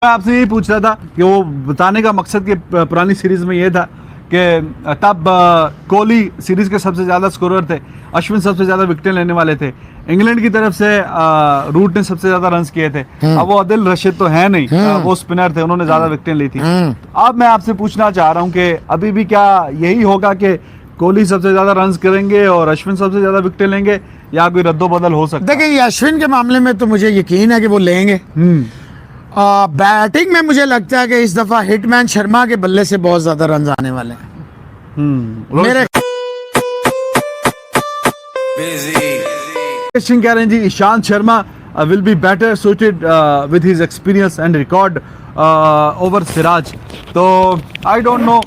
मैं आपसे यही पूछ रहा था कि वो बताने का मकसद कि पुरानी सीरीज में ये था कि तब कोहली सीरीज के सबसे ज्यादा स्कोरर थे, अश्विन सबसे ज्यादा विकेटें लेने वाले थे, इंग्लैंड की तरफ से रूट ने सबसे ज्यादा रन्स किए थे। अब वो आदिल रशीद तो है नहीं, वो स्पिनर थे, उन्होंने ज्यादा विकेटें ली थी। अब मैं आपसे पूछना चाह रहा हूँ कि अभी भी क्या यही होगा कि कोहली सबसे ज्यादा रन्स करेंगे और अश्विन सबसे ज्यादा विकेटें लेंगे, या कोई रद्दो बदल हो सकता है? देखिए, अश्विन के मामले में तो मुझे यकीन है कि वो लेंगे। बैटिंग में मुझे लगता है कि इस दफा हिटमैन शर्मा के बल्ले से बहुत ज्यादा रन आने वाले हैं। मेरे सिंह कह रहे हैं जी Ishant Sharma will be better suited with his experience and record over Siraj. तो आई डोंट नो,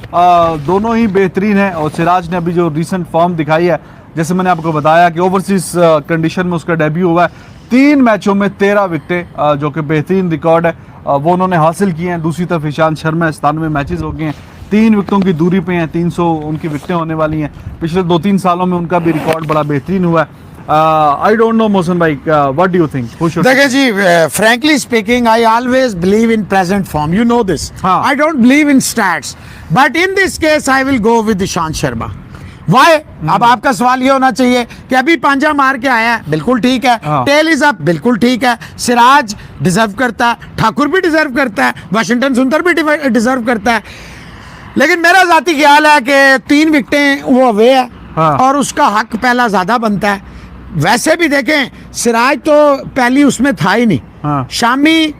दोनों ही बेहतरीन है। और सिराज ने अभी जो रिसेंट फॉर्म दिखाई है, जैसे मैंने आपको बताया कि ओवरसीज कंडीशन में उसका डेब्यू हुआ है, 3 मैचों में 13 विकेटें, जो कि बेहतरीन रिकॉर्ड है, वो उन्होंने हासिल किए हैं। दूसरी तरफ ईशांत शर्मा 97 मैचेस हो गए हैं, 3 विकेटों की दूरी पे हैं, 300 उनकी विकेटें होने वाली हैं। पिछले 2-3 सालों में उनका भी रिकॉर्ड बड़ा बेहतरीन हुआ है। आई डोंट नो मोहसिन भाई, व्हाट डू यू थिंक? देखिए जी, frankly speaking, I always believe in present form. You know this. हाँ. I don't believe in stats. But in this case, I will go with Ishant Sharma. Why? अब आपका सवाल ये होना चाहिए कि अभी पांजा मार के आया है, बिल्कुल ठीक है। हाँ. टेल इज अप, बिल्कुल ठीक है। सिराज डिजर्व करता है, ठाकुर भी डिजर्व करता है, वाशिंगटन सुंदर भी डिजर्व करता है। लेकिन मेरा जाती ख्याल है कि 3 विकेटें वो अवे है। हाँ. और उसका हक पहला ज्यादा बनता है। वैसे भी देखें, सिराज तो पहली उसमें था ही नहीं। हाँ. शामी,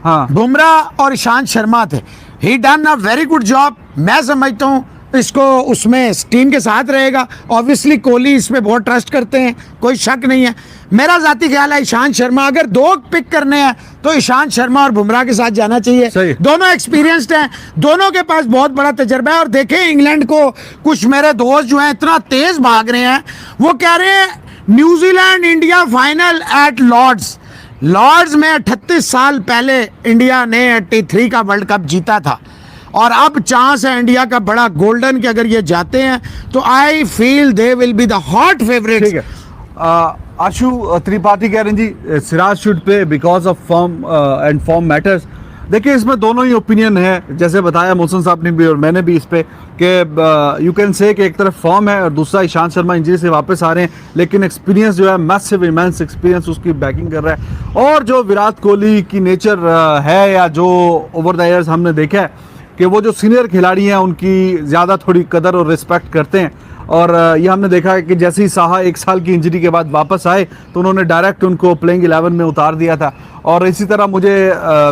हाँ, बुमराह और ईशांत शर्मा थे। He done a very good job. मैं समझता हूँ इसको उसमें टीम के साथ रहेगा। ऑब्वियसली कोहली इसमें बहुत ट्रस्ट करते हैं, कोई शक नहीं है। मेरा जाती ख्याल है ईशांत शर्मा, अगर 2 पिक करने हैं तो ईशांत शर्मा और बुमराह के साथ जाना चाहिए। सही। दोनों एक्सपीरियंस्ड हैं, दोनों के पास बहुत बड़ा तजर्बा है। और देखें, इंग्लैंड को कुछ मेरे दोस्त जो हैं इतना तेज भाग रहे हैं, वो कह रहे हैं New Zealand India final at Lord's में 38 साल पहले इंडिया ने 83 का वर्ल्ड कप जीता था। और अब चांस है इंडिया का बड़ा गोल्डन कि अगर ये जाते हैं तो I feel they will be the hot favourite. ठीक है। आशु त्रिपाठी कह रहे हैं जी Siraj should play because of form and form matters. देखिए, इसमें दोनों ही ओपिनियन है, जैसे बताया मोहसिन साहब ने भी और मैंने भी इस पे कि यू कैन से कि एक तरफ फॉर्म है और दूसरा ईशांत शर्मा इंजरी से वापस आ रहे हैं, लेकिन एक्सपीरियंस जो है मैसिव इमेंस एक्सपीरियंस उसकी बैकिंग कर रहा है। और जो विराट कोहली की नेचर है, या जो ओवर द ईयर्स हमने देखा है कि वो जो सीनियर खिलाड़ी हैं उनकी ज़्यादा थोड़ी कदर और रिस्पेक्ट करते हैं। और ये हमने देखा है कि जैसे ही साहा 1 साल की इंजरी के बाद वापस आए तो उन्होंने डायरेक्ट उनको प्लेइंग 11 में उतार दिया था। और इसी तरह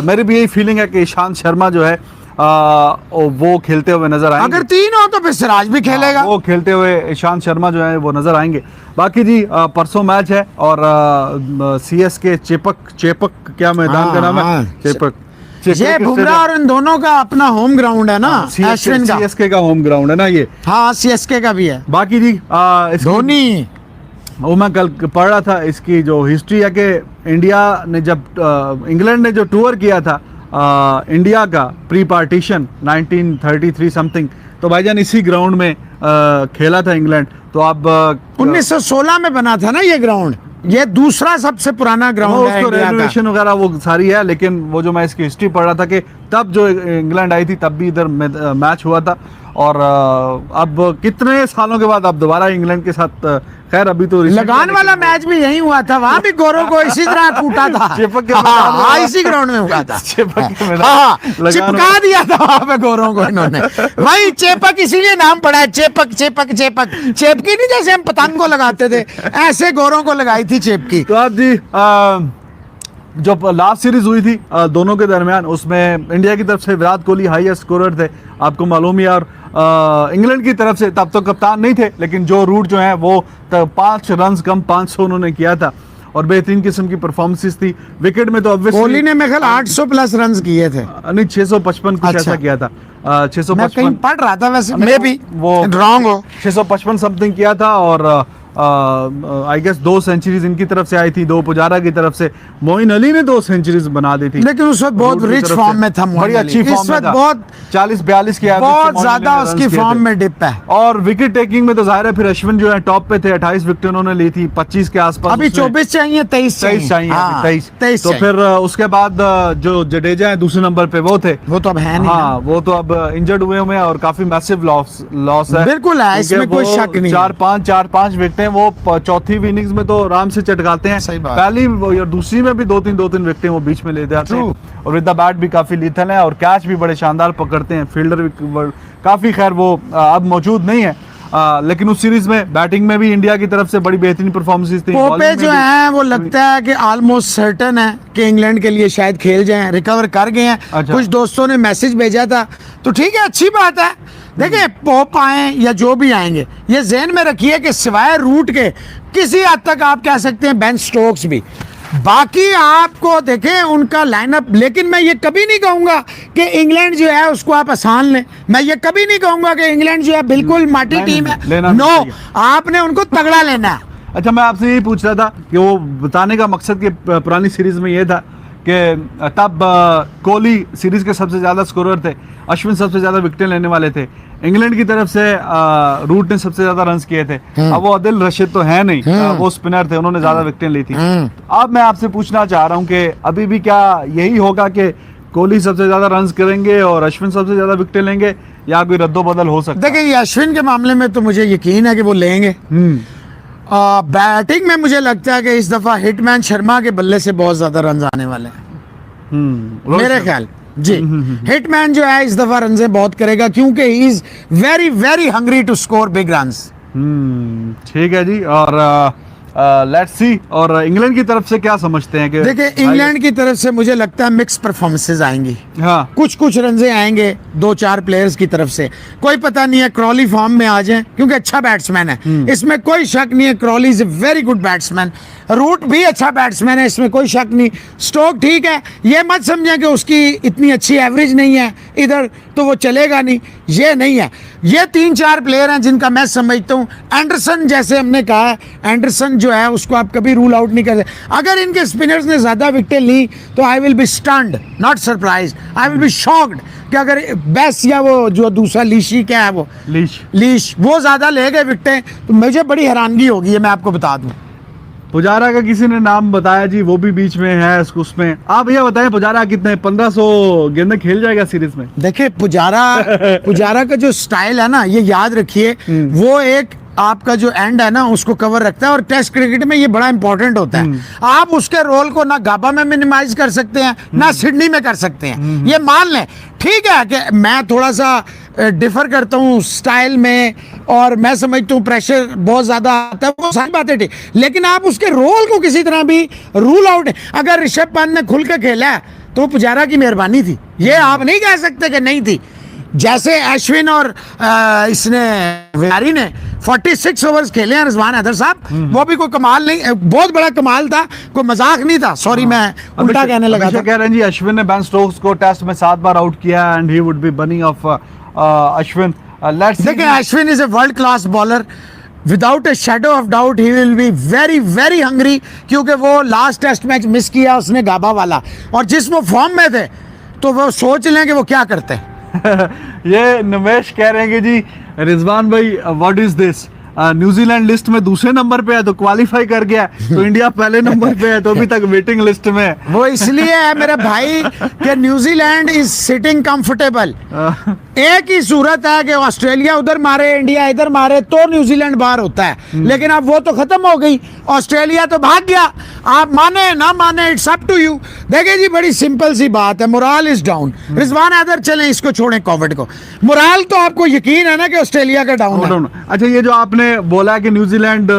मेरी भी यही फीलिंग है कि ईशांत शर्मा जो है वो खेलते हुए नजर आएंगे। अगर 3 हो तो फिर सिराज भी खेलेगा। वो खेलते हुए ईशांत शर्मा जो है वो नजर आएंगे। बाकी जी परसों मैच है और CSK चेपक क्या मैदान का नाम है? चेपक। ये बुमराह और इन दोनों का अपना होम ग्राउंड है ना, अश्विन का। CSK का होम ग्राउंड है ना ये। हाँ, CSK का भी है। बाकी जी धोनी, वो मैं कल पढ़ रहा था, इसकी जो हिस्ट्री है कि इंडिया ने जब इंग्लैंड ने जो टूर किया था इंडिया का प्री पार्टीशन 1933 समथिंग, तो भाईजान इसी ग्राउंड में खेला था इंग्लैंड। तो अब 1916 में बना था ना ये ग्राउंड। ये दूसरा सबसे पुराना ग्राउंड है इंडिया का। रेनोवेशन वगैरह वो सारी है, लेकिन वो जो मैं इसकी हिस्ट्री पढ़ रहा था कि तब जो इंग्लैंड आई थी तब भी इधर मैच हुआ था। और अब कितने सालों के बाद अब दोबारा इंग्लैंड के साथ, खैर अभी तो लगान वाला मैच भी यही हुआ था, वहां भी गोरों को इसी तरह टूटा था। चेपक के हाँ, इसी ग्राउंड में हुआ था। चिपका दिया था वहां पे गोरों को इन्होंने। वही चेपक इसीलिए नाम पड़ा है, चेपक। चेपकी नहीं, जैसे हम पतंग को लगाते थे ऐसे गोरों को लगाई थी चेपकी। तो अब जी जो लास्ट सीरीज हुई थी दोनों के दरमियान, उसमें इंडिया की तरफ से विराट कोहली हाईएस्ट स्कोरर थे, आपको मालूम ही। और इंग्लैंड की तरफ से तब तो कप्तान नहीं थे, लेकिन जो रूट जो है वो 5 रन कम 500 उन्होंने किया था और बेहतरीन किस्म की परफॉर्मेंस थी। विकेट में तो ऑब्वियसली कोहली ने मेरे ख्याल 800 प्लस रन किए थे। नहीं, 655 कुछ ऐसा किया था। 655 मैं कहीं पढ़ रहा था, वैसे मे भी वो रॉन्ग हो। 655 समथिंग किया था। और आई गेस 2 सेंचुरीज इनकी तरफ से आई थी, 2 पुजारा की तरफ से। मोइन अली ने 2 सेंचुरीज बना दी थी, लेकिन उस वक्त बहुत रूट की रिच तरफ फॉर्म से। में था मोइन बड़ी अली। अच्छी फॉर्म इस में वक्त था, बहुत 40-42 के average से बहुत मोइन ज्यादा अली ने उसकी runs किए फॉर्म थे। में डिप है। और विकेट टेकिंग में तो जाहिर है फिर अश्विन जो है टॉप पे थे, 28 विकेट उन्होंने ली थी, 25 के आसपास अभी उसने- 24 चाहिए, 23 23 चाहिए, हाँ, 23 23 तो फिर उसके बाद जो जडेजा है दूसरे नंबर पे वो थे, वो तो अब है नहीं हाँ वो तो अब इंजर्ड हुए हुए हैं और काफी मैसिव लॉस है। बिल्कुल है, इसमें क्योंकि कोई वो शक नहीं है। 4-5 विकेटें वो चौथी इनिंग्स में तो आराम से चटकाते हैं, सही बात। पहली और दूसरी में भी 2-3 विकेटें वो बीच में ले जाते हैं True। और विद द बैट भी काफी लीथल है और कैच भी बड़े शानदार पकड़ते हैं। फील्डर भी काफी, खैर वो अब मौजूद नहीं है, लेकिन उस सीरीज में बैटिंग में भी इंडिया की तरफ से बड़ी बेहतरीन परफॉर्मेंसेस थी। पोपे bowling में जो भी- है वो लगता है कि ऑलमोस्ट सर्टन है कि इंग्लैंड के लिए शायद खेल जाएं, रिकवर कर गए हैं। अच्छा। कुछ दोस्तों ने मैसेज भेजा था, तो ठीक है, अच्छी बात है। देखिए पोप आए या जो भी आएंगे, ये ज़हन में रखिए कि सिवाय रूट के किसी हद तक आप कह सकते हैं बेन स्टोक्स भी, बाकी आपको देखें उनका लाइनअप। लेकिन मैं ये कभी नहीं कहूंगा कि इंग्लैंड जो है उसको आप आसान लें, मैं ये कभी नहीं कहूंगा कि इंग्लैंड जो है बिल्कुल माटी नहीं, टीम नहीं, है। लेना नहीं नो, चाहिए। आपने उनको तगड़ा लेना है। अच्छा, मैं आपसे यही पूछ रहा था कि वो बताने का मकसद कि पुरानी सीरीज में ये था कि तब कोहली सीरीज के सबसे ज्यादा स्कोरर थे, अश्विन सबसे ज्यादा विकेटें लेने वाले थे, इंग्लैंड की तरफ से रूट ने सबसे ज्यादा रन्स किए थे। अब वो आदिल रशीद तो है नहीं, वो स्पिनर थे, उन्होंने ज्यादा विकेटें ली थी। अब मैं आपसे पूछना चाह रहा हूँ कि अभी भी क्या यही होगा कि कोहली सबसे ज्यादा रन्स करेंगे और अश्विन सबसे ज्यादा विकेटें लेंगे, या कोई रद्दोबदल हो सकता है? देखिए ये अश्विन के मामले में तो मुझे यकीन है कि वो लेंगे। बैटिंग में मुझे लगता है कि इस दफा हिटमैन शर्मा के बल्ले से बहुत ज्यादा रन आने वाले हैं, मेरे ख्याल जी। हिटमैन जो है इस दफा रन बहुत करेगा क्योंकि he is very very hungry to score big runs. ठीक है जी। और लेट्स सी, और इंग्लैंड की तरफ से क्या समझते हैं कि देखिए इंग्लैंड की तरफ से मुझे लगता है मिक्स परफॉर्मेंसेज आएंगी, हाँ कुछ रनजे आएंगे 2-4 प्लेयर्स की तरफ से। कोई पता नहीं है क्रॉली फॉर्म में आ जाए क्योंकि अच्छा बैट्समैन है, इसमें कोई शक नहीं है। Crawley is a very good batsman, Root भी अच्छा बैट्समैन है, इसमें कोई शक नहीं। स्टोक ठीक है, ये मत समझें कि उसकी इतनी अच्छी एवरेज नहीं है इधर तो वो चलेगा नहीं, ये नहीं है। ये 3-4 प्लेयर हैं जिनका मैं समझता हूँ। एंडरसन जैसे हमने कहा है, एंडरसन जो है उसको आप कभी रूल आउट नहीं कर सकते। अगर इनके स्पिनर्स ने ज्यादा विकेटें ली तो I will be stunned, not surprise, I will be shocked कि अगर बेस या वो जो दूसरा लीशी क्या है वो लीश वो ज्यादा ले गए विकेटें तो मुझे बड़ी हैरानगी होगी, ये मैं आपको बता दूं। पुजारा का किसी ने नाम बताया जी, वो भी बीच में है उसमें। आप भैया बताएं पुजारा कितने 1500 गेंदें खेल जाएगा सीरीज में? देखिए पुजारा का जो स्टाइल है ना, ये याद रखिए, वो एक आपका जो एंड है ना उसको कवर रखता है और टेस्ट क्रिकेट में ये बड़ा इंपॉर्टेंट होता है। आप उसके रोल को ना गाबा में मिनिमाइज कर सकते हैं ना सिडनी में कर सकते हैं, ये मान लें। ठीक है कि मैं थोड़ा सा डिफर करता हूँ स्टाइल में और मैं समझता हूँ प्रेशर बहुत ज्यादा आता है, वो सारी बातें ठीक, लेकिन आप उसके रोल को किसी तरह भी रूल आउट। अगर ऋषभ पंत ने खुल के खेला है तो पुजारा की मेहरबानी थी, ये आप नहीं कह सकते कि नहीं थी। जैसे अश्विन और इसने विहारी ने 46 ओवर्स खेले हैं रिजवान हैदर साहब, वो भी कोई कमाल नहीं, बहुत बड़ा कमाल था, कोई मजाक नहीं था। सॉरी मैं उल्टा कहने लगा था। कह रहे हैं जी अश्विन ने बेन स्टोक्स को टेस्ट में 7 बार आउट किया एंड ही वुड बी बनी ऑफ अश्विन। लेट्स देखिए Ashwin is a world class bowler, without a shadow of doubt he will be very very hungry, क्योंकि वो लास्ट टेस्ट मैच मिस किया उसने गाबा वाला, और जिस वो फॉर्म में थे तो वो सोच लें कि वो क्या करते हैं। ये नमेश कह रहे हैं कि जी रिजवान भाई what is this, New Zealand list में दूसरे नंबर पे है तो क्वालिफाई कर गया, तो इंडिया पहले नंबर पे है तो अभी तक वेटिंग लिस्ट में है। वो इसलिए है मेरे भाई कि न्यूजीलैंड इज सिटिंग कंफर्टेबल। एक ही सूरत है कि ऑस्ट्रेलिया उधर मारे इंडिया इधर मारे तो न्यूजीलैंड बाहर होता है, लेकिन अब वो तो खत्म हो गई, ऑस्ट्रेलिया तो भाग गया। आप माने ना माने इट्स अप टू यू। देखिए जी बड़ी सिंपल सी बात है, morale is down. Rizwan Haider चलें, इसको छोड़ें कोविड को, मोराल तो आपको यकीन है ना कि ऑस्ट्रेलिया का डाउन है। अच्छा ये जो आपने बोला कि न्यूजीलैंड,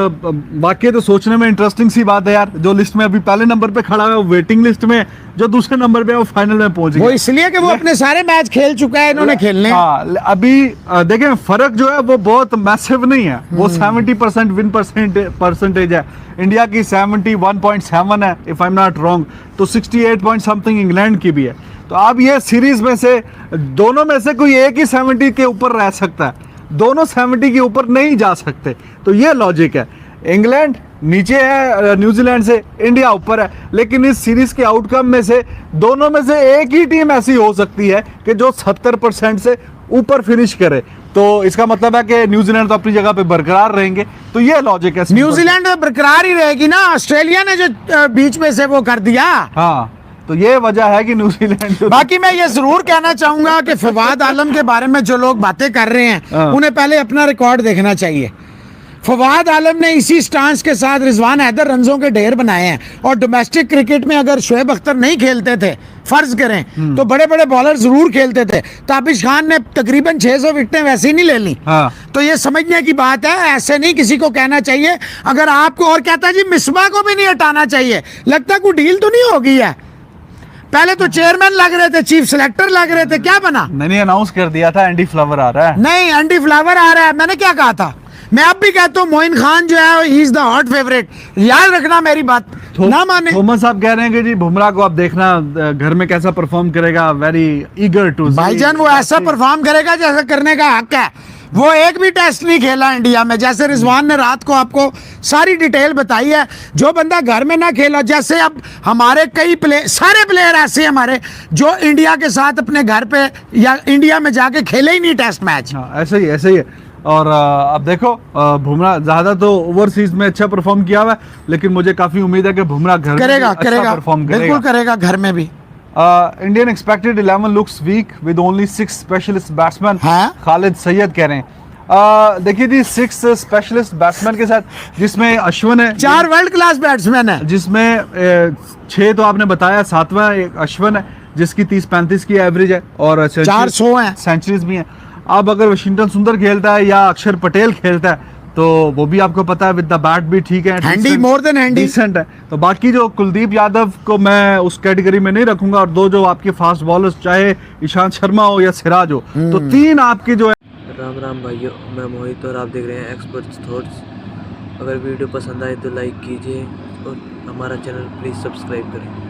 वाकई तो सोचने में इंटरेस्टिंग सी बात है यार, जो लिस्ट में अभी पहले नंबर पे खड़ा है वो वेटिंग लिस्ट में, जो दूसरे नंबर पे है वो फाइनल में पहुंच गया। वो इसलिए कि वो अपने सारे मैच खेल चुका है, इन्होंने खेलने। हाँ, अभी देखें फर्क जो है वो बहुत मैसिव नहीं है, वो 70% विन परसेंटेज है, इंडिया की 71.7 है if I am not wrong, तो 68 पॉइंट समथिंग इंग्लैंड की भी है। तो अब ये सीरीज में से दोनों में से कोई एक ही 70 के ऊपर रह सकता है, दोनों 70 के ऊपर नहीं जा सकते, तो ये लॉजिक है। इंग्लैंड नीचे है न्यूजीलैंड से, इंडिया ऊपर है, लेकिन इस सीरीज के आउटकम में से दोनों में से एक ही टीम ऐसी हो सकती है कि जो 70% से ऊपर फिनिश करे। तो इसका मतलब है कि न्यूजीलैंड तो अपनी जगह पे बरकरार रहेंगे। तो ये लॉजिक है। न्यूजीलैंड में बरकरार ही रहेगी ना, ऑस्ट्रेलिया ने जो बीच में से वो कर दिया। हाँ, तो ये वजह है कि न्यूजीलैंड बाकी मैं ये जरूर कहना चाहूंगा कि फवाद आलम के बारे में जो लोग बातें कर रहे हैं हाँ। उन्हें पहले अपना रिकॉर्ड देखना चाहिए। फवाद आलम ने इसी स्टांस के साथ रिजवान हैदर रंजों के ढेर बनाए हैं, और डोमेस्टिक क्रिकेट में अगर शोएब अख्तर नहीं खेलते थे, फर्ज करें, तो बड़े बड़े बॉलर जरूर खेलते थे। ताबिश खान ने तकरीबन 600 विकेटें वैसे ही नहीं ले ली। हाँ। तो ये समझने की बात है, ऐसे नहीं किसी को कहना चाहिए। अगर आपको, और कहता जी मिसबा को भी नहीं हटाना चाहिए, लगता कोई डील तो नहीं हो गई है। पहले तो चेयरमैन लग रहे थे, चीफ सिलेक्टर लग रहे थे, क्या बना? मैंने अनाउंस कर दिया था एंडी फ्लावर आ रहा है। नहीं, एंडी फ्लावर आ रहा है, मैंने क्या कहा था? मैं अब भी कहता हूँ मोइन खान जो है he is the hot favourite, याद रखना मेरी बात, ना माने। थॉमस साहब कह रहे हैं कि जी बुमराह को आप देखना घर में कैसा परफॉर्म करेगा, वेरी ईगर टू। भाईजान वो ऐसा परफॉर्म करेगा जैसा करने का हक है। वो एक भी टेस्ट नहीं खेला इंडिया में, जैसे रिजवान ने रात को आपको सारी डिटेल बताई है। जो बंदा घर में ना खेला, जैसे अब हमारे कई सारे प्लेयर ऐसे हैं हमारे जो इंडिया के साथ अपने घर पे या इंडिया में जाके खेले ही नहीं टेस्ट मैच। हाँ, ऐसे ही है। और अब देखो बुमराह ज्यादा तो ओवरसीज में अच्छा परफॉर्म किया हुआ है, लेकिन मुझे काफी उम्मीद है कि बुमराह घर करेगा, में अच्छा परफॉर्म करेगा, बिल्कुल करेगा घर में भी। Indian expected 11 looks weak with only 6 specialist batsman. हाँ? खालिद सैयद कह रहे हैं। देखिए जी, 6 स्पेशलिस्ट बैट्समैन के साथ, जिसमें अश्विन है, 4 वर्ल्ड क्लास बैट्समैन है, जिसमें 6 तो आपने बताया, 7वां एक अश्विन है जिसकी 30-35 की एवरेज है और 400 है, सेंचुरीज भी हैं। अब अगर वाशिंगटन सुंदर खेलता है या अक्षर पटेल खेलता है तो वो भी आपको पता है विद द बैट भी ठीक है, handy, more than handy, decent है। तो बाकी जो कुलदीप यादव को मैं उस कैटेगरी में नहीं रखूंगा, और 2 जो आपके फास्ट बॉलर्स, चाहे ईशांत शर्मा हो या सिराज हो, तो 3 आपके जो है। राम राम भाइयों, मैं मोहित और आप देख रहे हैं एक्सपर्ट्स थॉट्स। अगर वीडियो पसंद आए तो लाइक कीजिए और हमारा चैनल प्लीज़ सब्सक्राइब करें।